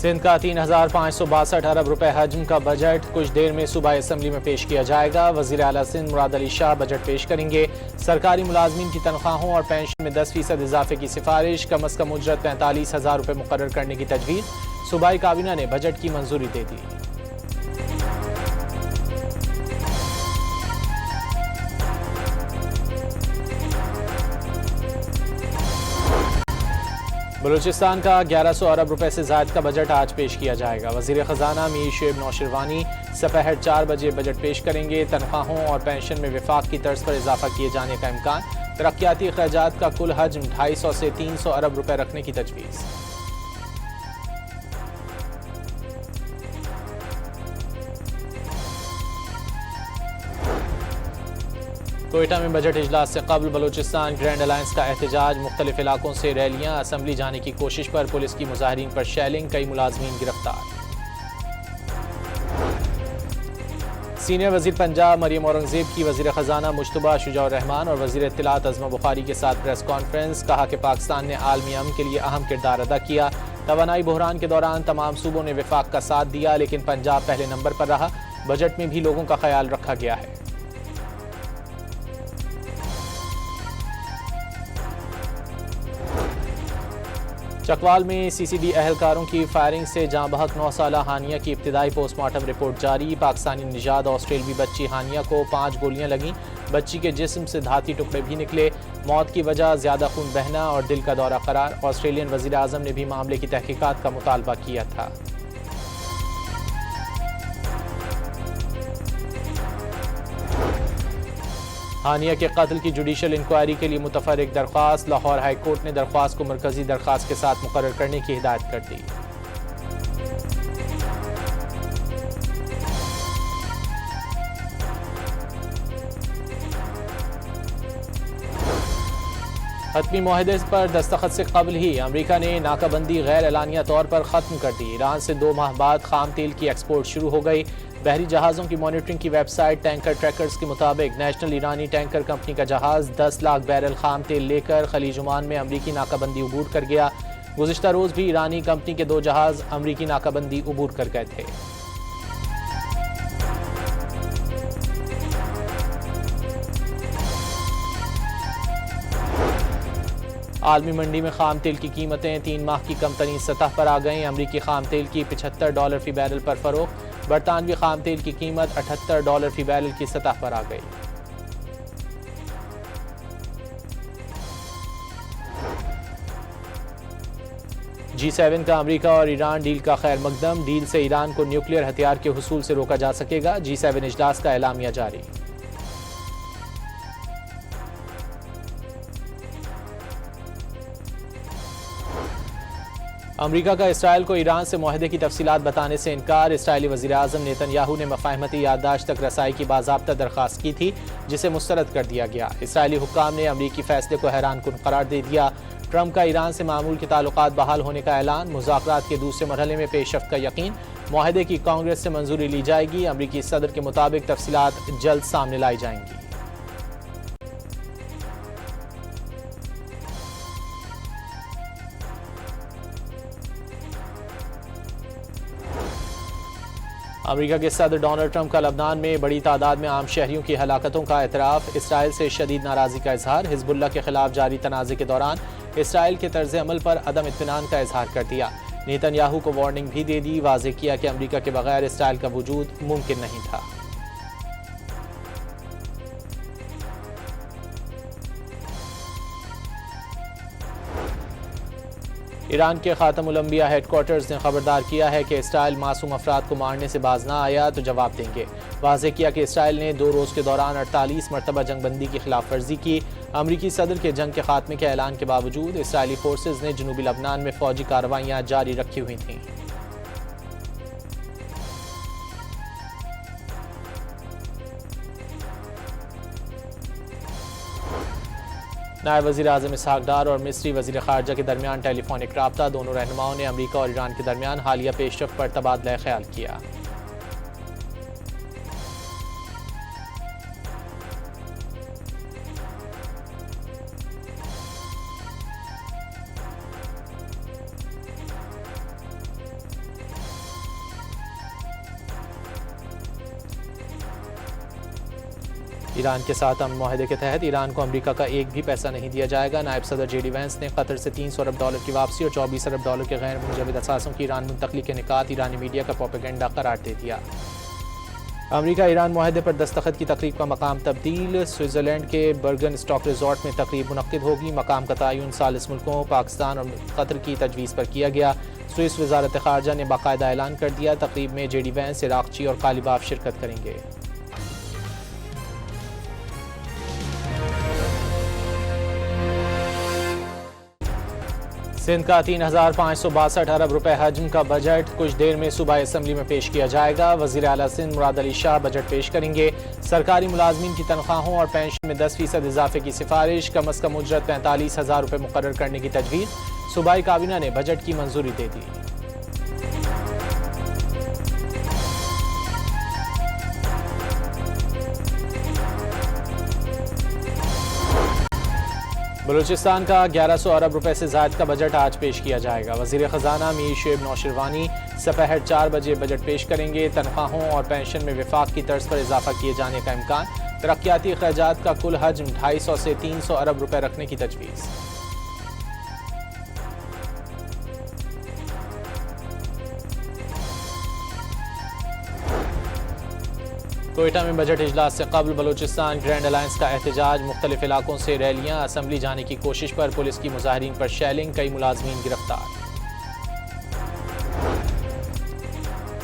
सिंध का 3,562 अरब रुपए हजम का बजट कुछ देर में सूबाई असम्बली में पेश किया जाएगा। वज़ीर आला सिंध मुराद अली शाह बजट पेश करेंगे। सरकारी मुलाजमीन की तनख्वाहों और पेंशन में 10% इजाफे की सिफारिश, कम अज कम उजरत 45,000 रुपए मुकर्रर करने की तजवीज़। सूबाई काबीना ने बजट की मंजूरी दे दी। बलूचिस्तान का 1100 अरब रुपए से ज़ायद का बजट आज पेश किया जाएगा। वज़ीर ख़जाना मीर शेब नौशिरवानी दोपहर 4 बजे बजट पेश करेंगे। तनख्वाहों और पेंशन में विफाक की तर्ज पर इजाफा किए जाने का इम्कान। तरक्याती अखराजात का कुल हजम 250 से 300 अरब रुपए रखने की तजवीज़। कोयटा में बजट इजलास से कबल बलूचिस्तान ग्रैंड अलायंस का एहतजाज। मुख्तलिफ इलाकों से रैलियां, असम्बली जाने की कोशिश पर पुलिस की मुजाहिरीन पर शेलिंग, कई मुलाजमीन गिरफ्तार। सीनियर वजीर पंजाब मरियम औरंगजेब की वजीर खजाना मुश्तबा शुजाउर रहमान और वजीर इत्तलात अज़मा बुखारी के साथ प्रेस कॉन्फ्रेंस। कहा कि पाकिस्तान ने आलमी अमन के लिए अहम किरदार अदा किया। तवानाई बहरान के दौरान तमाम सूबों ने विफाक का साथ दिया, लेकिन पंजाब पहले नंबर पर रहा। बजट में भी लोगों का ख्याल रखा गया है। चकवाल में सीसीडी एहलकारों की फायरिंग से जाँ बहक 9 साला हानिया की इब्तिदाई पोस्टमार्टम रिपोर्ट जारी। पाकिस्तानी निजाद ऑस्ट्रेलवी बच्ची हानिया को 5 गोलियां लगीं। बच्ची के जिस्म से धाती टुकड़े भी निकले। मौत की वजह ज्यादा खून बहना और दिल का दौरा करार। ऑस्ट्रेलियन वजीर आजम ने भी मामले की तहकीकात का मुतालबा किया था। हानिया के कत्ल की जुडिशल इंक्वायरी के लिए मुतफर्रिक दरख्वास्त। लाहौर हाई कोर्ट ने दरख्वास्त को मरकजी दरख्वास्त के साथ मुकर्रर करने की हिदायत कर दी। हतमी मुआहदे पर दस्तखत से कबल ही अमरीका ने नाकाबंदी गैर एलानिया तौर पर ख़त्म कर दी। ईरान से 2 माह बाद खाम तेल की एक्सपोर्ट शुरू हो गई। बहरी जहाज़ों की मॉनिटरिंग की वेबसाइट टैंकर ट्रैकर्स के मुताबिक नेशनल ईरानी टैंकर कंपनी का जहाज़ 10 लाख बैरल खाम तेल लेकर खलीज ओमान में अमरीकी नाकाबंदी अबूर कर गया। गुज़िश्ता रोज़ भी ईरानी कंपनी के 2 जहाज़ अमरीकी नाकाबंदी अबूर कर गए थे। आलमी मंडी में खाम तेल की कीमतें 3 माह की कम तरीन सतह पर आ गईं। अमरीकी खाम तेल की $75 फी बैरल पर फरोख्त। बरतानवी खाम तेल की कीमत $78 फी बैरल की सतह पर आ गई। G7 का अमरीका और ईरान डील का खैर मकदम। डील से ईरान को न्यूक्लियर हथियार के हुसूल से रोका जा सकेगा। G7 इजलास का एलामिया जारी। अमरीका का इसराइल को ईरान से मुआहदे की तफसीलात बताने से इनकार। इसराइली वज़ीर आज़म नेतन्याहू ने मफ़ाहमती याददाश्त तक रसाई की बाज़ाब्ता दरख्वास्त की थी, जिसे मुस्तरद कर दिया गया। इसराइली हुक्काम ने अमरीकी फैसले को हैरानकुन करार दे दिया। ट्रंप का ईरान से मामूल के ताल्लुकात बहाल होने का ऐलान। मुज़ाकरात के दूसरे मरहले में पेशरफ्त का यकीन। मुआहदे की कांग्रेस से मंजूरी ली जाएगी। अमरीकी सदर के मुताबिक तफसीलात जल्द सामने लाई जाएंगी। अमेरिका के सदर डोनाल्ड ट्रंप का लबनान में बड़ी तादाद में आम शहरियों की हलाकतों का एतराफ़। इसराइल से शदीद नाराज़गी का इजहार। हिजबुल्लाह के खिलाफ जारी तनाज़े के दौरान इसराइल के तर्ज अमल पर अदम इत्मीनान का इजहार कर दिया। नेतन्याहू को वार्निंग भी दे दी। वाज़ेह किया कि अमेरिका के बगैर इसराइल का वजूद मुमकिन नहीं था। ईरान के खातमुल अंबिया हेडक्वार्टर्स ने खबरदार किया है कि इसराइल मासूम अफराद को मारने से बाज ना आया तो जवाब देंगे। वाज़ेह किया कि इसराइल ने 2 रोज़ के दौरान 48 मरतबा जंगबंदी की खिलाफ वर्जी की। अमरीकी सदर के जंग के खात्मे के ऐलान के बावजूद इसराइली फोर्सेज ने जनूबी लबनान में फौजी कार्रवाइयाँ जारी रखी हुई थीं। नायब वज़ीर आज़म इसहाक डार और मिस्री वज़ीर ख़ारजा के दरमियान टेलीफोनिक राब्ता। दोनों रहनुमाओं ने अमरीका और ईरान के दरमियान हालिया पेशरफ्त पर तबादला ख्याल किया। ईरान के साथ अमन मुआहदे के तहत ईरान को अमेरिका का एक भी पैसा नहीं दिया जाएगा। नायब सदर JD वैंस ने कतर से $300 अरब की वापसी और $24 अरब के गैर मुंजमद असासों की ईरान मुंतकली के निकात ईरानी मीडिया का प्रोपेगेंडा करार दे दिया। अमेरिका ईरान मुआहदे पर दस्तखत की तकरीब का मकाम तब्दील। स्विट्ज़रलैंड के बर्गन स्टॉक रिजॉर्ट में तकरीब मुनक्किद होगी। मकाम का तयन सालिस मुल्कों पाकिस्तान और कतर की तजवीज़ पर किया गया। स्विस वजारत ख़ारजा ने बाकायदा ऐलान कर दिया। तकरीब में JD वैंस, इराक़ची और कालिबाफ शिरकत करेंगे। सिंध का 3,562 अरब रुपए हजम का बजट कुछ देर में सुबह असम्बली में पेश किया जाएगा। वज़ीर आला सिंध मुराद अली शाह बजट पेश करेंगे। सरकारी मुलाजमीन की तनख्वाहों और पेंशन में 10% इजाफे की सिफारिश। कम अज़ कम उजरत 45,000 रुपए मुकर्रर करने की तजवीज़। सूबाई काबीना ने बजट की मंजूरी दे दी। बलूचिस्तान का 1100 अरब रुपए से ज़ायद का बजट आज पेश किया जाएगा। वज़ीर ख़जाना मीर शुएब नौशिरवानी दोपहर 4 बजे बजट पेश करेंगे। तनख्वाहों और पेंशन में विफाक की तर्ज पर इजाफा किए जाने का इम्कान। तरक्याती ख़राजात का कुल हजम 250 से 300 अरब रुपए रखने की तजवीज़। कोयटा में बजट इजलास से कबल बलूचिस्तान ग्रैंड अलायंस का एहतजाज। मुख्तलिफ इलाकों से रैलियां। असम्बली जाने की कोशिश पर पुलिस की मुजाहिरीन पर शेलिंग। कई मुलाजमीन गिरफ्तार।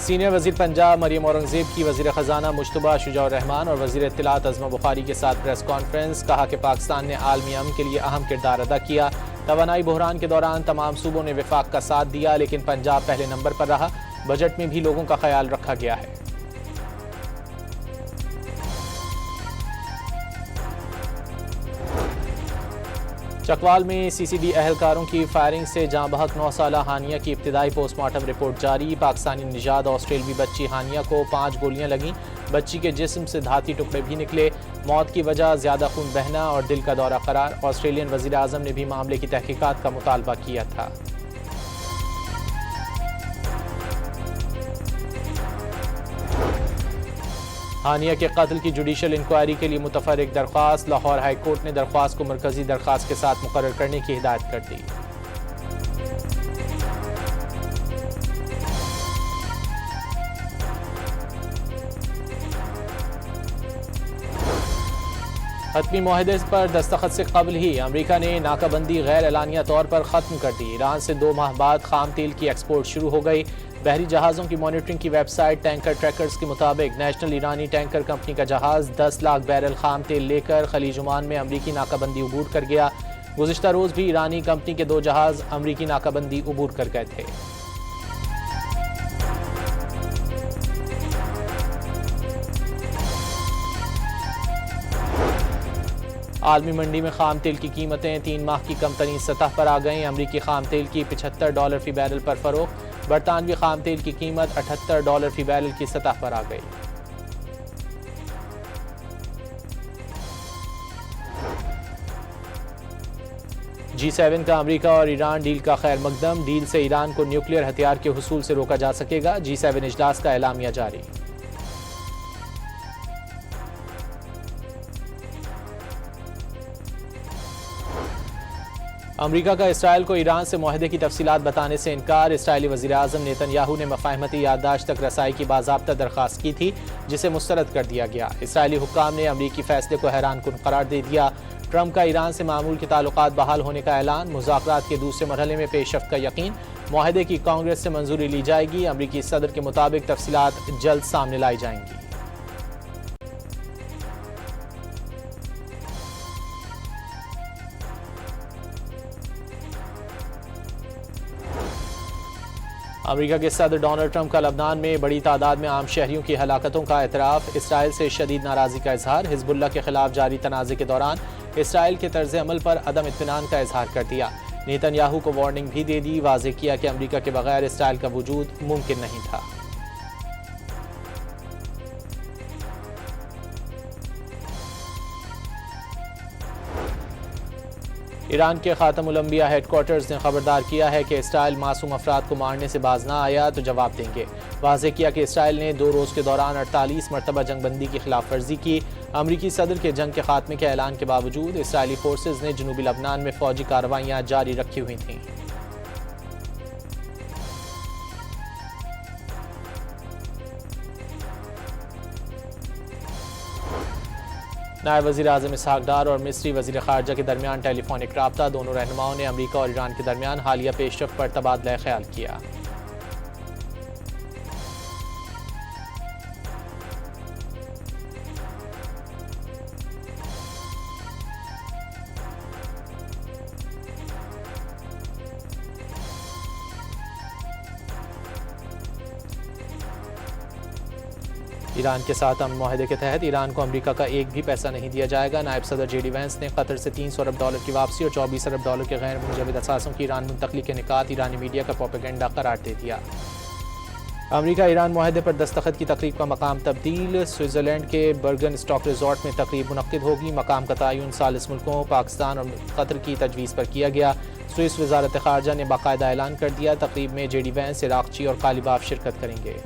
सीनियर वजीर पंजाब मरियम औरंगजेब की वजीर खजाना मुश्तबा शुजाउर रहमान और वजीर इत्तलात अज़मा बुखारी के साथ प्रेस कॉन्फ्रेंस। कहा कि पाकिस्तान ने आलमी अमन के लिए अहम किरदार अदा किया। तवानाई बहरान के दौरान तमाम सूबों ने विफाक का साथ दिया, लेकिन पंजाब पहले नंबर पर रहा। बजट में भी लोगों का ख्याल रखा गया है। चकवाल में CCD अहलकारों की फायरिंग से जाँ बहक 9 साला हानिया की इब्तिदाई पोस्टमार्टम रिपोर्ट जारी। पाकिस्तानी निजाद ऑस्ट्रेलवी बच्ची हानिया को 5 गोलियां लगीं। बच्ची के जिस्म से धाती टुकड़े भी निकले। मौत की वजह ज़्यादा खून बहना और दिल का दौरा करार। ऑस्ट्रेलियन वज़ीर आज़म ने भी मामले की तहकीकात का मुतालबा किया था। हानिया के कत्ल की जुडिशल इंक्वायरी के लिए मुतफर्रिक दरख्वास्त। लाहौर हाई कोर्ट ने दरख्वास्त को मरकजी दरख्वास्त के साथ मुकर्रर करने की हिदायत कर दी। हतमी मुआहदे पर दस्तखत से कबल ही अमरीका ने नाकाबंदी गैर एलानिया तौर पर ख़त्म कर दी। ईरान से 2 माह बाद खाम तेल की एक्सपोर्ट शुरू हो गई। बहरी जहाज़ों की मॉनिटरिंग की वेबसाइट टैंकर ट्रैकर्स के मुताबिक नेशनल ईरानी टैंकर कंपनी का जहाज़ 10 लाख बैरल खाम तेल लेकर खलीज ओमान में अमरीकी नाकाबंदी उबूर कर गया। गुज़िश्ता रोज़ भी ईरानी कंपनी के 2 जहाज़ अमरीकी नाकाबंदी उबूर कर गए थे। आलमी मंडी में खाम तेल की कीमतें 3 माह की कम तरीन सतह पर आ गईं। अमरीकी खाम तेल की $75 फी बैरल पर फरोख्त। बरतानवी खाम तेल की कीमत $78 फी बैरल की सतह पर आ गई। G7 का अमरीका और ईरान डील का खैर मकदम। डील से ईरान को न्यूक्लियर हथियार के हुसूल से रोका जा सकेगा। G7 इजलास का एलामिया जारी। अमरीका का इसराइल को ईरान से मुआहदे की तफसीलात बताने से इनकार। इसराइली वज़ीर आज़म नेतन्याहू ने मफाहमती याददाश्त तक रसाई की बाज़ाब्ता दरख्वास्त की थी, जिसे मुस्तरद कर दिया गया। इसराइली हुक्काम ने अमरीकी फैसले को हैरानकुन करार दे दिया। ट्रंप का ईरान से मामूल के ताल्लुकात बहाल होने का ऐलान। मुज़ाकरात के दूसरे मरहले में पेशरफ्त का यकीन। मुआहदे की कांग्रेस से मंजूरी ली जाएगी। अमरीकी सदर के मुताबिक तफसीलात जल्द सामने लाई जाएंगी। अमेरिका के सदर डोनाल्ड ट्रंप का लबनान में बड़ी तादाद में आम शहरियों की हलाकतों का एतराफ़। इसराइल से शदीद नाराज़गी का इजहार। हिजबुल्लाह के खिलाफ जारी तनाज़े के दौरान इसराइल के तर्ज अमल पर अदम इत्मीनान का इजहार कर दिया। नेतन्याहू को वार्निंग भी दे दी। वाज़ेह किया कि अमेरिका के बगैर इसराइल का वजूद मुमकिन नहीं था। ईरान के खातमुल अंबिया हेडक्वार्टर्स ने खबरदार किया है कि इसराइल मासूम अफराद को मारने से बाज ना आया तो जवाब देंगे। वाज़े किया कि इसराइल ने 2 रोज़ के दौरान 48 मरतबा जंगबंदी की खिलाफ वर्जी की। अमरीकी सदर के जंग के खात्मे के ऐलान के बावजूद इसराइली फोर्सेज ने जनूबी लबनान में फौजी कार्रवाइयाँ जारी रखी हुई थीं। नायब वज़ीर आज़म इसहाक डार और मिस्री वज़ीर ख़ारजा के दरमियान टेलीफोनिक राब्ता। दोनों रहनुमाओं ने अमरीका और ईरान के दरमियान हालिया पेशरफ्त पर तबादला ख्याल किया। ईरान के साथ अमन मुआहदे के तहत ईरान को अमरीका का एक भी पैसा नहीं दिया जाएगा। नायब सदर JD वैंस ने कतर से $300 अरब की वापसी और $24 अरब के गैर मुंजमद असासों की ईरान मुंतकली के निकात ईरानी मीडिया का प्रोपेगेंडा करार दे दिया। अमरीका ईरान मुआहदे पर दस्तखत की तकरीब का मकाम तब्दील। स्विट्ज़रलैंड के बर्गन स्टॉक रिजॉर्ट में तकरीब मुनक्किद होगी। मकाम का तयन सालिस मुल्कों पाकिस्तान और कतर की तजवीज़ पर किया गया। स्विस वज़ारत ख़ारजा ने बाकायदा ऐलान कर दिया। तकरीब में JD वैंस, इराक़ची और कालिबाफ शिरकत करेंगे।